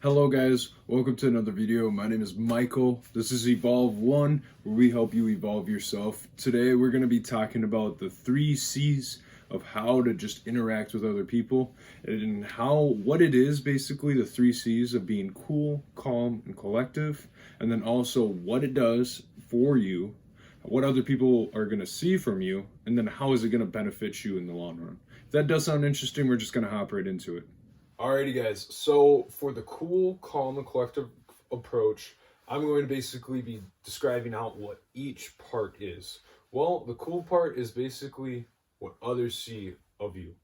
Hello guys, welcome to another video. My name is Michael. This is Evolve 1, where we help you evolve yourself. Today we're going to be talking about the 3 C's of how to just interact with other people and what it is, basically the 3 C's of being cool, calm, and collective, and then also what it does for you, what other people are going to see from you, and then how is it going to benefit you in the long run. If that does sound interesting, we're just going to hop right into it. Alrighty guys, so for the cool, calm, and collective approach, I'm going to basically be describing out what each part is. Well, the cool part is basically what others see of you.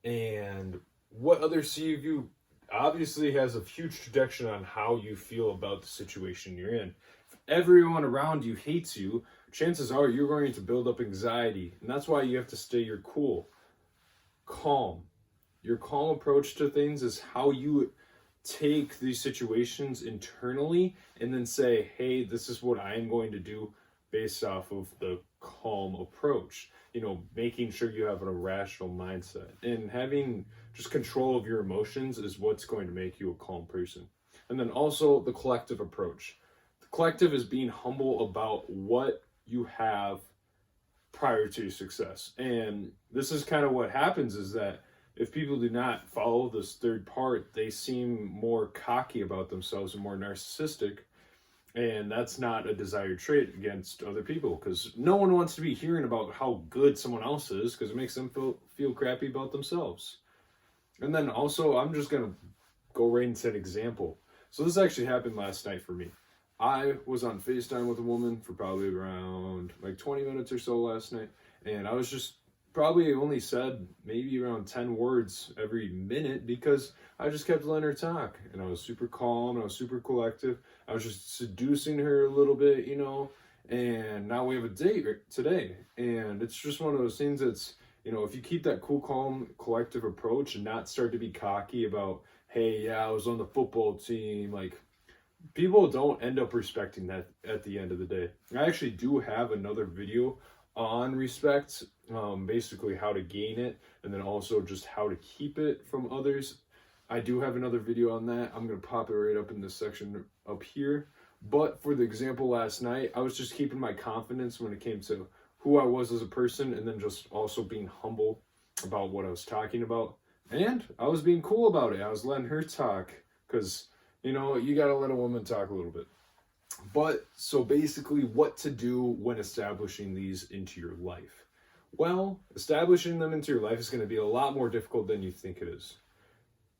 And what others see of you obviously has a huge trajectory on how you feel about the situation you're in. If everyone around you hates you, chances are you're going to build up anxiety. And that's why you have to stay your cool, calm. Your calm approach to things is how you take these situations internally and then say, hey, this is what I'm going to do based off of the calm approach. Making sure you have a rational mindset and having just control of your emotions is what's going to make you a calm person. And then also the collective approach. The collective is being humble about what you have prior to success. And this is kind of what happens is that if people do not follow this third part, they seem more cocky about themselves and more narcissistic. And that's not a desired trait against other people, because no one wants to be hearing about how good someone else is, because it makes them feel crappy about themselves. And then also, I'm just going to go right into an example. So this actually happened last night for me. I was on FaceTime with a woman for probably around 20 minutes or so last night. And I was just probably only said maybe around 10 words every minute because I just kept letting her talk. And I was super calm, and I was super collective. I was just seducing her a little bit, and now we have a date today. And it's just one of those things that's, if you keep that cool, calm, collective approach and not start to be cocky about, hey, yeah, I was on the football team, people don't end up respecting that at the end of the day. I actually do have another video on respect, basically how to gain it, and then also just how to keep it from others. I do have another video on that. I'm going to pop it right up in this section up here. But for the example last night, I was just keeping my confidence when it came to who I was as a person, and then just also being humble about what I was talking about. And I was being cool about it. I was letting her talk because, you got to let a woman talk a little bit. But so basically what to do when establishing these into your life. Well, establishing them into your life is going to be a lot more difficult than you think it is.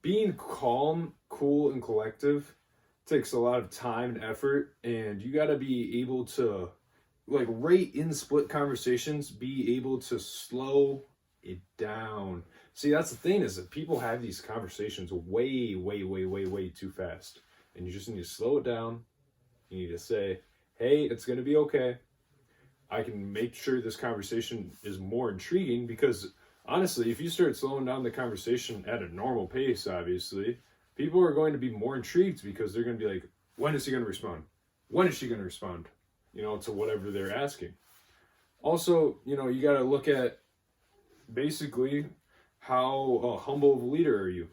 Being calm, cool, and collective takes a lot of time and effort, and you got to be able to, right in split conversations, be able to slow it down. See, that's the thing, is that people have these conversations way, way, way, way, way too fast. And you just need to slow it down. You need to say, hey, it's going to be okay. I can make sure this conversation is more intriguing, because honestly, if you start slowing down the conversation at a normal pace, obviously, people are going to be more intrigued, because they're going to be like, when is he going to respond? When is she going to respond? To whatever they're asking. Also, you got to look at basically how humble of a leader are you?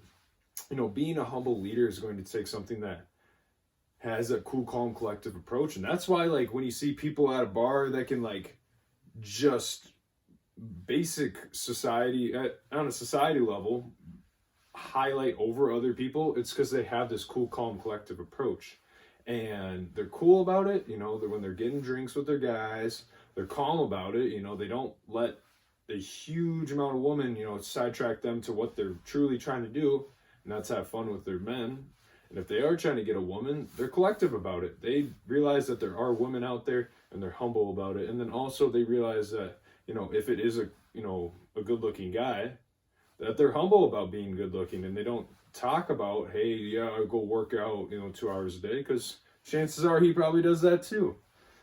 Being a humble leader is going to take something that has a cool, calm, collective approach. And that's why, when you see people at a bar that can, just basic society, on a society level, highlight over other people, it's because they have this cool, calm, collective approach. And they're cool about it, when they're getting drinks with their guys, they're calm about it, they don't let a huge amount of women, sidetrack them to what they're truly trying to do, and that's have fun with their men. And if they are trying to get a woman, they're collective about it. They realize that there are women out there, and they're humble about it. And then also they realize that, if it is a good-looking guy, that they're humble about being good-looking, and they don't talk about, hey, yeah, I go work out, 2 hours a day, because chances are he probably does that too.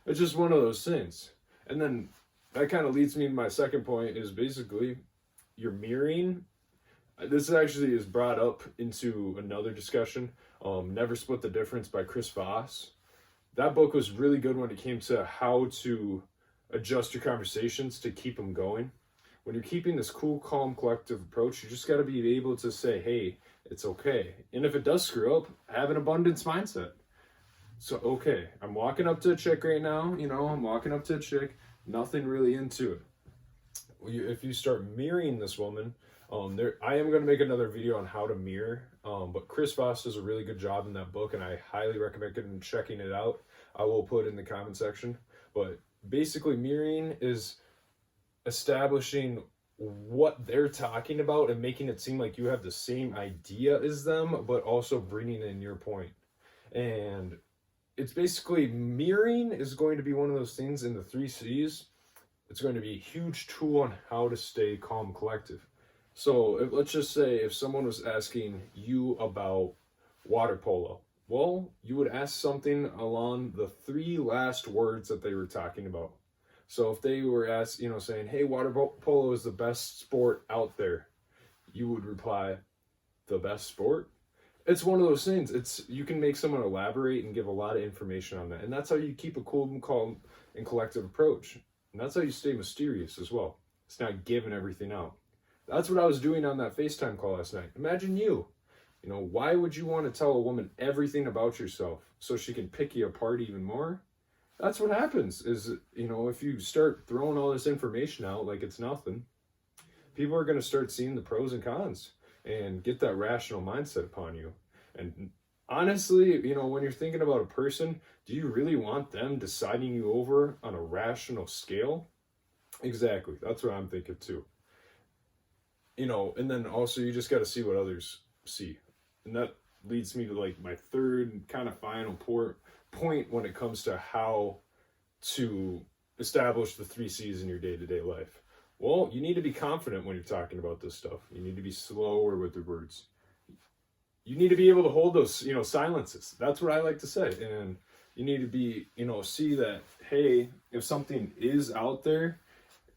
It's just one of those things. And then that kind of leads me to my second point, is basically your mirroring. This actually is brought up into another discussion, Never Split the Difference by Chriss Voss. That book was really good when it came to how to adjust your conversations to keep them going. When you're keeping this cool, calm, collective approach, you just got to be able to say, hey, It's okay. And if it does screw up, have an abundance mindset. So, okay, I'm walking up to a chick right now, I'm walking up to a chick, nothing really into it. If you start mirroring this woman, I am going to make another video on how to mirror, but Chriss Voss does a really good job in that book, and I highly recommend checking it out. I will put it in the comment section. But basically, mirroring is establishing what they're talking about and making it seem like you have the same idea as them, but also bringing in your point. And it's basically, mirroring is going to be one of those things in the 3 C's. It's going to be a huge tool on how to stay calm, collective. So let's just say if someone was asking you about water polo, well, you would ask something along the 3 last words that they were talking about. So if they were asked, saying, hey, water polo is the best sport out there, you would reply, the best sport? It's one of those things. You can make someone elaborate and give a lot of information on that. And that's how you keep a cool and calm and collective approach. And that's how you stay mysterious as well. It's not giving everything out. That's what I was doing on that FaceTime call last night. Imagine you. Why would you want to tell a woman everything about yourself so she can pick you apart even more? That's what happens is, if you start throwing all this information out like it's nothing, people are going to start seeing the pros and cons and get that rational mindset upon you. And honestly, when you're thinking about a person, do you really want them deciding you over on a rational scale? Exactly. That's what I'm thinking too. And then also you just got to see what others see. And that leads me to like my third and kind of final point when it comes to how to establish the 3 C's in your day-to-day life. Well, you need to be confident when you're talking about this stuff. You need to be slower with the words. You need to be able to hold those, silences. That's what I like to say. And you need to be, see that, hey, if something is out there,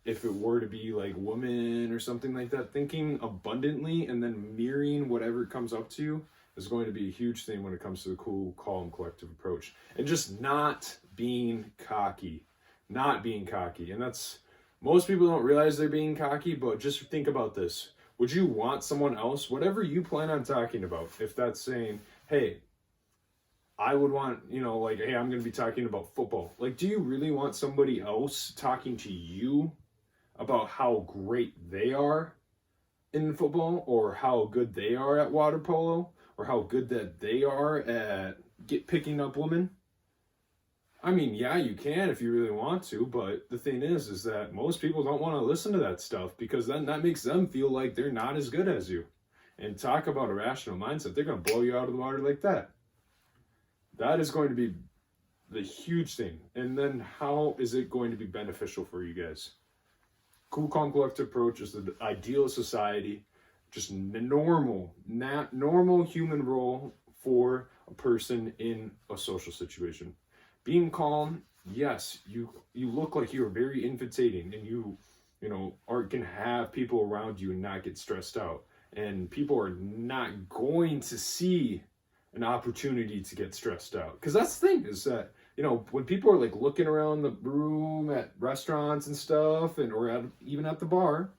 if it were to be like woman or something like that, thinking abundantly and then mirroring whatever comes up to you is going to be a huge thing when it comes to the cool, calm, collective approach. And just not being cocky. And that's, most people don't realize they're being cocky, but just think about this. Would you want someone else, whatever you plan on talking about, if that's saying, hey, I would want, hey, I'm going to be talking about football. Like, do you really want somebody else talking to you about how great they are in football, or how good they are at water polo, or how good that they are at picking up women? I mean, yeah, you can if you really want to, but the thing is that most people don't want to listen to that stuff, because then that makes them feel like they're not as good as you. And talk about a rational mindset, they're going to blow you out of the water like that. That is going to be the huge thing. And then how is it going to be beneficial for you guys? Cool, calm, collective approach is the ideal society, just normal human role for a person in a social situation. Being calm, yes, you look like you're very invitating, and you can have people around you and not get stressed out. And people are not going to see an opportunity to get stressed out. Because that's the thing, is that, when people are like looking around the room at restaurants and stuff, or even at the bar,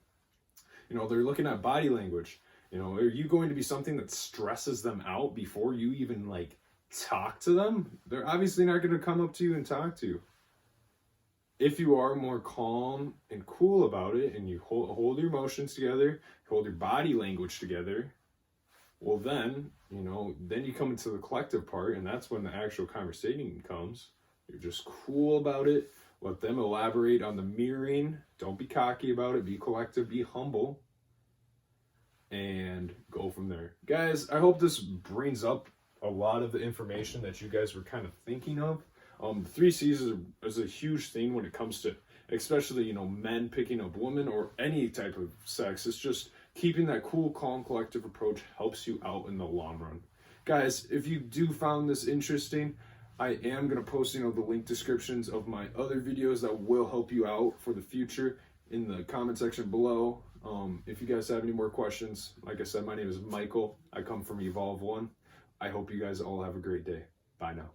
they're looking at body language. Are you going to be something that stresses them out before you even like talk to them? They're obviously not going to come up to you and talk to you. If you are more calm and cool about it, and you hold your emotions together, hold your body language together, well then, then you come into the collective part, and that's when the actual conversation comes. You're just cool about it. Let them elaborate on the mirroring. Don't be cocky about it. Be collective. Be humble. And go from there. Guys, I hope this brings up a lot of the information that you guys were kind of thinking of. The 3 C's is a huge thing when it comes to, especially, men picking up women or any type of sex. It's just keeping that cool, calm, collective approach helps you out in the long run. Guys, if you do find this interesting, I am going to post, the link descriptions of my other videos that will help you out for the future in the comment section below. If you guys have any more questions, like I said, my name is Michael. I come from Evolve One. I hope you guys all have a great day. Bye now.